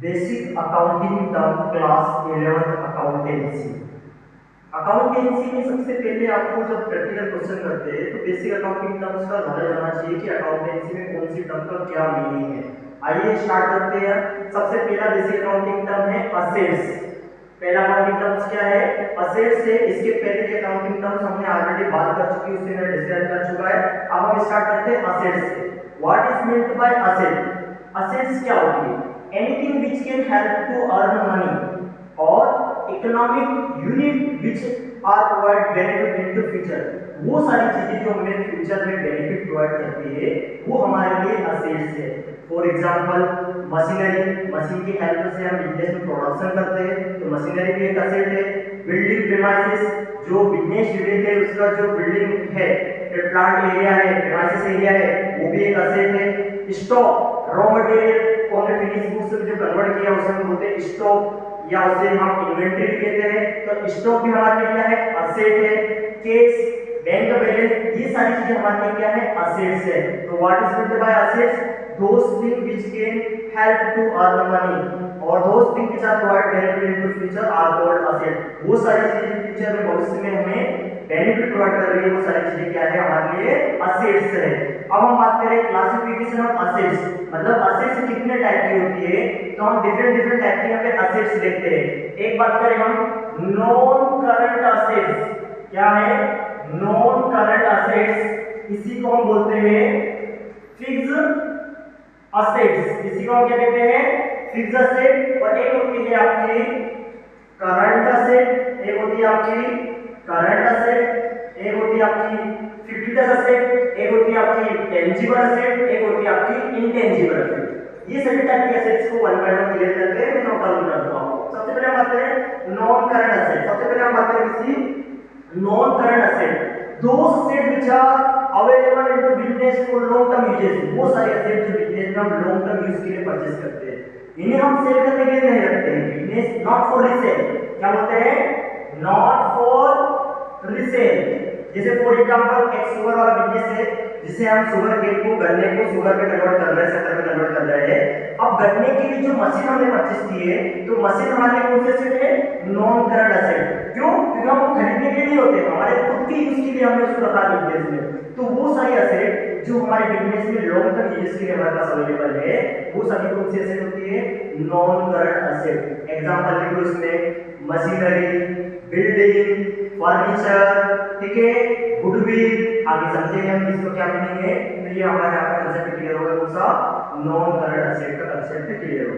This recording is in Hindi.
Basic accounting term class 11 accountancy. Accountancy में सबसे पहले आपको जब प्रैक्टिकल क्वेश्चन करते हैं तो बेसिक अकाउंटिंग टर्म्स का नॉलेज होना चाहिए कि अकाउंटेंसी में कौन सी टर्म का क्या मीनिंग है। आइए स्टार्ट करते हैं। सबसे पहला बेसिक अकाउंटिंग टर्म है असेट्स। पहला अकाउंटिंग टर्म्स क्या है? असेट्स है। इसके पहले के अकाउंटिंग टर्म्स हमने ऑलरेडी बात कर चुकी है, उससे मैं डिस्कस कर चुका है। अब हम स्टार्ट करते हैं असेट्स से। What is meant by asset? Assets क्या होती है? Anything which can help to earn money और economic unit which are provide benefit in the future. वो सारी चीजें जो हमें फ्यूचर में बेनिफिट प्रोवाइड करती है वो हमारे लिए असेट्स है। फॉर एग्जांपल मशीनरी, मशीन की हेल्प से हम बिजनेस में प्रोडक्शन करते हैं तो मशीनरी भी एक असेट है। बिल्डिंग प्रीमाइसेस, जो बिजनेस यूनिट है उसका जो बिल्डिंग है, प्लांट एरिया है, प्रीमाइसेस एरिया है, वो भी एक असेट है। स्टॉक, रॉ मटेरियल को हमने फिनिश गुड्स में जो कन्वर्ट किया उसे हम बोलते हैं स्टॉक, या उसे हम इन्वेंटरी कहते हैं। तो स्टॉक भी हमारे लिए क्या है? असेट है। कैश, बैंक बैलेंस, ये सारी चीजें हमारे लिए क्या है? असेट्स है। तो what is meant by assets? Those thing which can help to earn money और those thing which are provide benefit in the future are called asset. वो सारी चीजें फ्यूचर में, भविष्य में हमें बेनिफिट प्रोवाइड कर रही है, वो सारी चीजें क्या है? हमारे लिए असेट्स है। अब हम बात करें क्लासिफिकेशन ऑफ असेट्स, मतलब असेट्स कितने टाइप की होती है, तो हम डिफरेंट टाइप के यहाँ पे असेट्स देखते हैं। एक बात करें हम नॉन करंट असेट्स। क्या है? Non current assets. इसी को हम बोलते हैं फिक्स्ड असेट्स। इसी को हम क्या कहते हैं? Fixed asset. और एक होती है आपकी करंट असेट, एक होती है आपकी करंट असेट, एक होती है आपकी फिक्स्ड असेट, एक होती है आपकी टेंजिबल असेट, एक होती है आपकी इनटेंजिबल असेट। ये सभी टाइप के असेट्स को वन बाय वन क्लियर करके मैं नोट डाउन करता हूं। सबसे पहले हम बात करें नॉन करंट असेट। सबसे पहले हम बात करें किसी non current asset, those asset which are available in the business for long term uses. वो सारे असेट जो बिजनेस में हम लॉन्ग टर्म यूज के लिए परचेज करते हैं, इन्हें हम सेल करने के लिए नहीं रखते हैं। बिजनेस नॉट फॉर रीसेल, क्या बोलते हैं? Not for resale. जैसे फॉर एग्जांपल एक शुगर वाला बिजनेस है जिसे हम शुगर केन को, गन्ने को शुगर में कन्वर्ट कर रहे हैं, शक्कर में कन्वर्ट कर रहे हैं। अब गन्ने के लिए जो मशीन हमने परचेज की है तो मशीन हमारे लिए कौन सी असेट है? Non current asset. क्यों? क्योंकि हम खरीदने के लिए नहीं होते, हमारे खुद के यूज के लिए हमने उसको रखा बिजनेस में। तो वो सारी असेट जो हमारे बिजनेस में लॉन्ग टर्म यूज के लिए हमारे पास अवेलेबल है वो सभी कौन सी असेट होती है? Non current asset. एग्जांपल लिखो इसमें मशीनरी, बिल्डिंग, फर्नीचर, ठीक है, गुडविल। आगे समझेंगे हम इसको क्या मीनिंग है। तो ये हमारे यहाँ का कंसेप्ट क्लियर होगा, कौन सा? नॉन करंट असेट का कंसेप्ट क्लियर होगा।